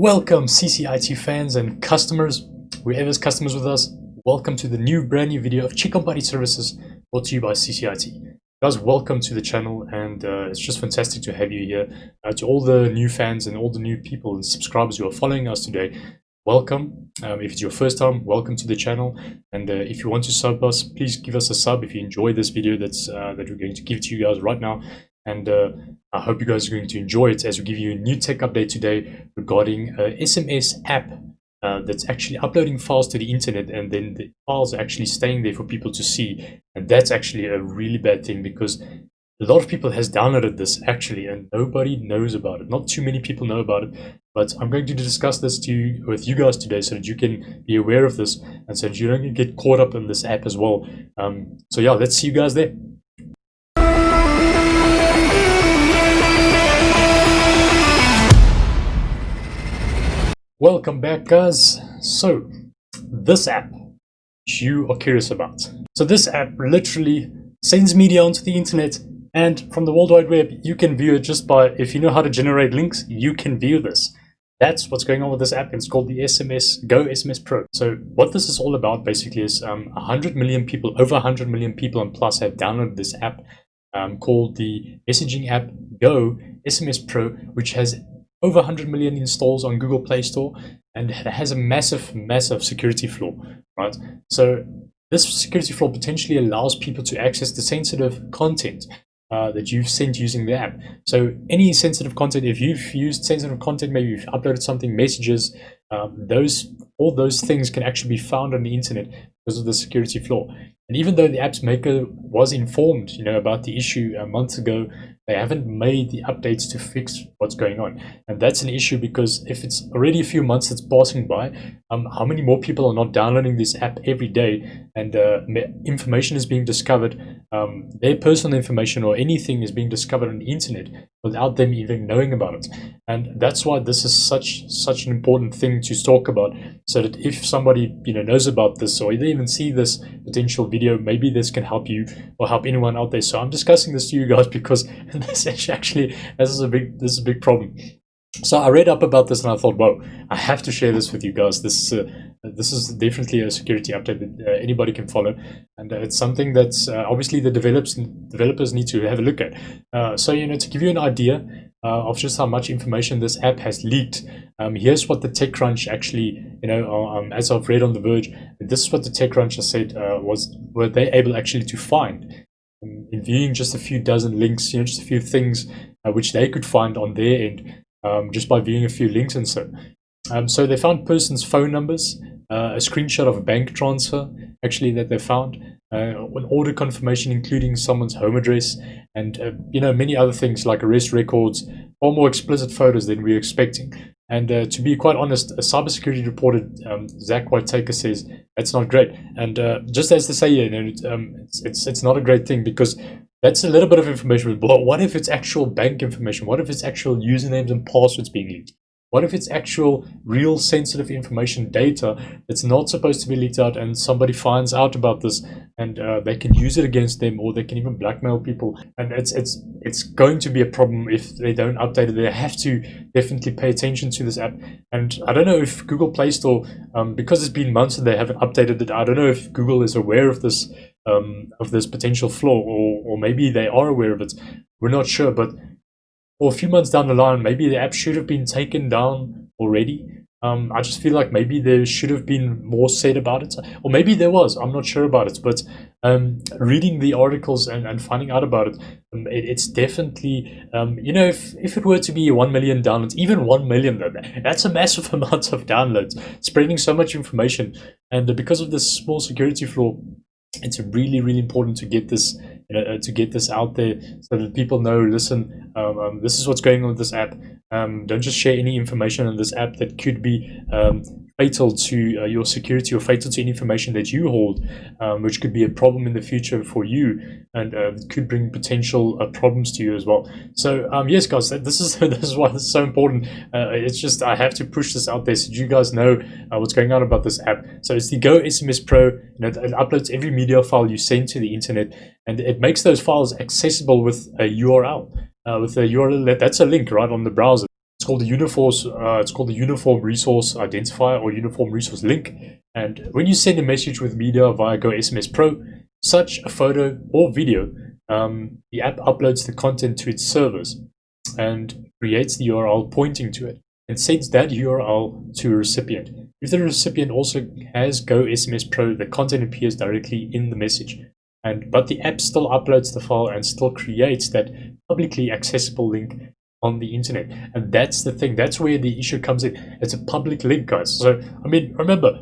Welcome CCIT fans and customers, whoever's customers with us, welcome to the brand new video of Chick Company Services brought to you by CCIT. Guys, welcome to the channel, and it's just fantastic to have you here. To all the new fans and all the new people and subscribers who are following us today, welcome. If it's your first time, welcome to the channel, and if you want to sub us, please give us a sub if you enjoy this video that we're going to give to you guys right now. And I hope you guys are going to enjoy it as we give you a new tech update today regarding a SMS app that's actually uploading files to the internet, and then the files are actually staying there for people to see. And that's actually a really bad thing, because a lot of people has downloaded this actually and nobody knows about it. Not too many people know about it, but I'm going to discuss this with you guys today so that you can be aware of this and so that you don't get caught up in this app as well. So yeah, let's see you guys there. Welcome back, guys. So this app you are curious about. So this app literally sends media onto the internet, and from the World Wide Web you can view it just by, if you know how to generate links, you can view this. That's what's going on with this app. It's called the Go SMS Pro. So what this is all about basically is 100 million people, over 100 million people and plus have downloaded this app called the messaging app Go SMS Pro, which has over 100 million installs on Google Play Store, and it has a massive security flaw, right? So this security flaw potentially allows people to access the sensitive content that you've sent using the app. So any sensitive content, if you've used sensitive content, maybe you've uploaded something, messages, all those things can actually be found on the internet because of the security flaw. And even though the app's maker was informed, about the issue a month ago, they haven't made the updates to fix what's going on. And that's an issue, because if it's already a few months that's passing by, how many more people are not downloading this app every day, and information is being discovered, their personal information or anything is being discovered on the internet without them even knowing about it. And that's why this is such an important thing to talk about, so that if somebody knows about this, or they even see this potential video, maybe this can help you or help anyone out there. So I'm discussing this to you guys because this is a big problem. So I read up about this and I thought, wow, I have to share this with you guys. This is definitely a security update that anybody can follow, and it's something that's obviously the developers need to have a look at. So to give you an idea of just how much information this app has leaked, here's what the TechCrunch actually, as I've read on The Verge, this is what the TechCrunch has said were they able actually to find in viewing just a few dozen links, just a few things which they could find on their end, just by viewing a few links and so. So they found persons' phone numbers, a screenshot of a bank transfer actually that they found, an order confirmation including someone's home address, and many other things like arrest records, far more explicit photos than we were expecting. And to be quite honest, a cybersecurity reporter, Zach Whitaker, says that's not great. And just as they say here, it's not a great thing, because that's a little bit of information. But what if it's actual bank information? What if it's actual usernames and passwords being leaked? What if it's actual real sensitive information, data that's not supposed to be leaked out, and somebody finds out about this, and they can use it against them, or they can even blackmail people? And it's going to be a problem if they don't update it. They have to definitely pay attention to this app. And I don't know if Google Play Store, because it's been months and they haven't updated it, I don't know if Google is aware of this potential flaw, or maybe they are aware of it. We're not sure, but for a few months down the line, maybe the app should have been taken down already. I just feel like maybe there should have been more said about it, or maybe there was. I'm not sure about it, but reading the articles and finding out about it, it's definitely, if it were to be 1 million downloads, even 1 million, that's a massive amount of downloads, spreading so much information. And because of this small security flaw, it's really important to get this out there, so that people know, listen, this is what's going on with this app. Don't just share any information on this app that could be fatal to your security, or fatal to any information that you hold, which could be a problem in the future for you, and could bring potential problems to you as well. So yes, guys, this is why this is so important. It's just, I have to push this out there so you guys know what's going on about this app. So it's the Go SMS Pro. It uploads every media file you send to the internet, and it makes those files accessible with a URL. With a URL that's a link right on the browser. It's called the Uniform Resource Identifier or Uniform Resource Link. And when you send a message with media via Go SMS Pro, such a photo or video, the app uploads the content to its servers and creates the URL pointing to it and sends that URL to a recipient. If the recipient also has Go SMS Pro, the content appears directly in the message. But the app still uploads the file and still creates that publicly accessible link on the internet. And that's the thing. That's where the issue comes in. It's a public link, guys. So, I mean, remember,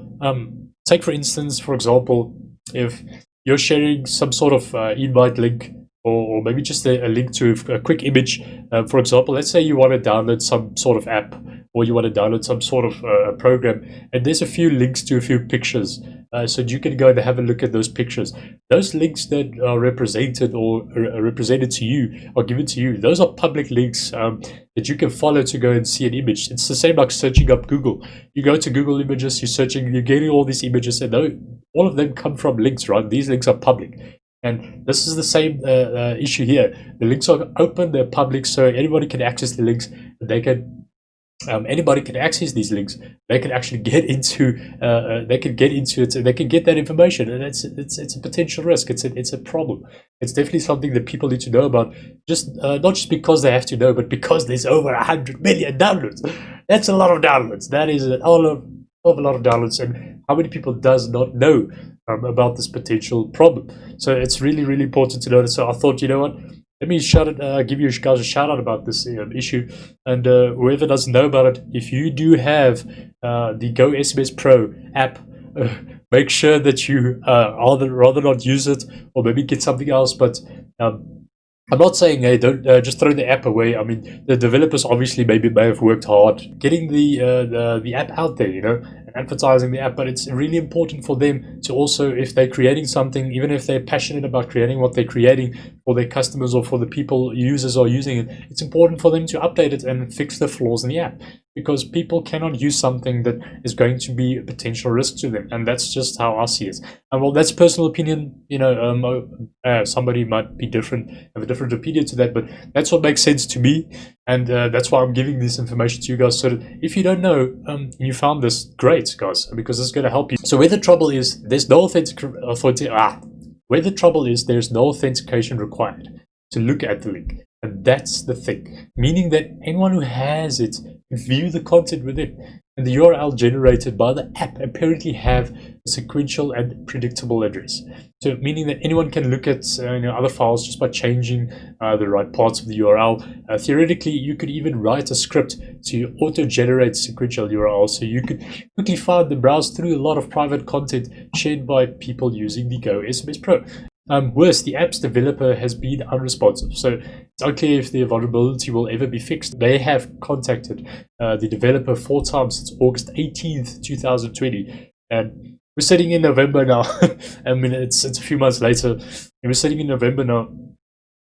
take for instance, for example, if you're sharing some sort of invite link or maybe just a link to a quick image. For example, let's say you want to download some sort of app or you want to download some sort of program, and there's a few links to a few pictures. So you can go and have a look at those pictures. Those links that are represented or are represented to you or given to you, those are public links that you can follow to go and see an image. It's the same like searching up Google. You go to Google Images, you're searching, you're getting all these images, and all of them come from links, right? These links are public. And this is the same issue here. The links are open, they're public, so anybody can access the links. They can anybody can access these links. They can actually get into it, and they can get that information, and it's a potential risk. It's a problem. It's definitely something that people need to know about. Just not just because they have to know, but because there's over 100 million downloads. That's a lot of downloads. That is a lot of downloads, and how many people does not know about this potential problem? So it's really, really important to notice. So I thought, you know what? Let me give you guys a shout out about this issue, and whoever doesn't know about it, if you do have the Go SMS Pro app, make sure that you rather not use it, or maybe get something else. But I'm not saying, hey, don't just throw the app away. I mean, the developers obviously may have worked hard getting the app out there, you know, and advertising the app. But it's really important for them to also, if they're creating something, even if they're passionate about creating what they're creating for their customers or for the users are using it, it's important for them to update it and fix the flaws in the app, because people cannot use something that is going to be a potential risk to them. And that's just how I see it. And well, that's personal opinion. You know, somebody might be different, have a different opinion to that, but that's what makes sense to me. And that's why I'm giving this information to you guys, so that if you don't know, you found this, great, guys, because it's going to help you. So where the trouble is, there's no authentication required to look at the link. And that's the thing, meaning that anyone who has it can view the content within, and the URL generated by the app apparently have a sequential and predictable address. So meaning that anyone can look at other files just by changing the right parts of the URL. Theoretically, you could even write a script to auto-generate sequential URLs, so you could quickly find and browse through a lot of private content shared by people using the Go SMS Pro. Worse, the app's developer has been unresponsive, so it's unclear if the vulnerability will ever be fixed. They have contacted the developer 4 times since August 18th, 2020, and we're sitting in November now. I mean, it's a few months later, and we're sitting in November now.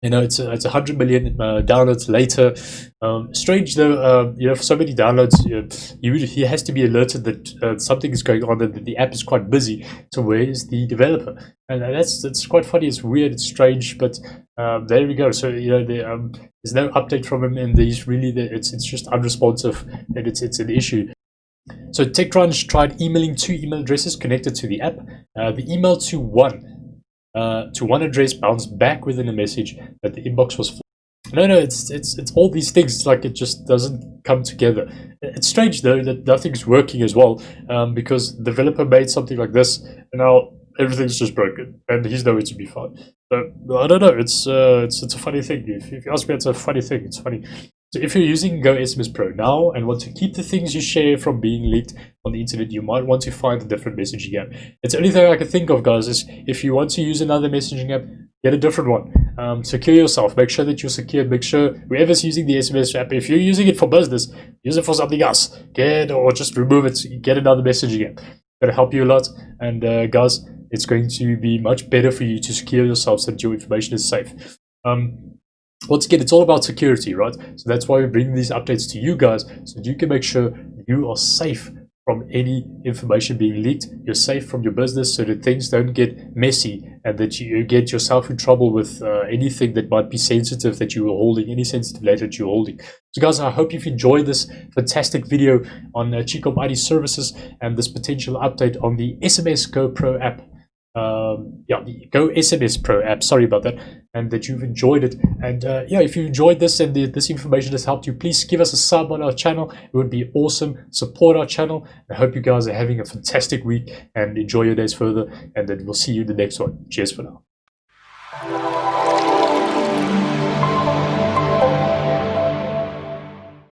You know, it's 100 million downloads later. Strange though, for so many downloads, he has to be alerted that something is going on, that the app is quite busy. So where is the developer? And that's quite funny. It's weird. It's strange, but there we go. So there's no update from him, and it's just unresponsive, and it's an issue. So TechCrunch tried emailing 2 email addresses connected to the app. The email to one address bounced back within a message that the inbox was full. No, it's all these things. It's like it just doesn't come together. It's strange though that nothing's working as well, because the developer made something like this, and now everything's just broken, and he's nowhere to be found. So I don't know. It's a funny thing. If you ask me, it's a funny thing. It's funny. So if you're using Go SMS Pro now and want to keep the things you share from being leaked on the internet, you might want to find a different messaging app. It's the only thing I can think of, guys, is if you want to use another messaging app, get a different one. Secure yourself. Make sure that you're secured. Make sure whoever's using the SMS app, if you're using it for business, use it for something else. Or just remove it. Get another messaging app. It's going to help you a lot. And guys, it's going to be much better for you to secure yourself so that your information is safe. Once again, it's all about security, right? So that's why we bring these updates to you guys, so that you can make sure you are safe from any information being leaked. You're safe from your business so that things don't get messy and that you get yourself in trouble with anything that might be sensitive that you are holding, any sensitive data that you're holding. So guys, I hope you've enjoyed this fantastic video on Cheecom ID services and this potential update on the SMS Go Pro app. The Go SMS Pro app, sorry about that, and that you've enjoyed it. And if you enjoyed this and this information has helped you, please give us a sub on our channel. It would be awesome. Support our channel. I hope you guys are having a fantastic week and enjoy your days further, and then we'll see you in the next one. Cheers for now.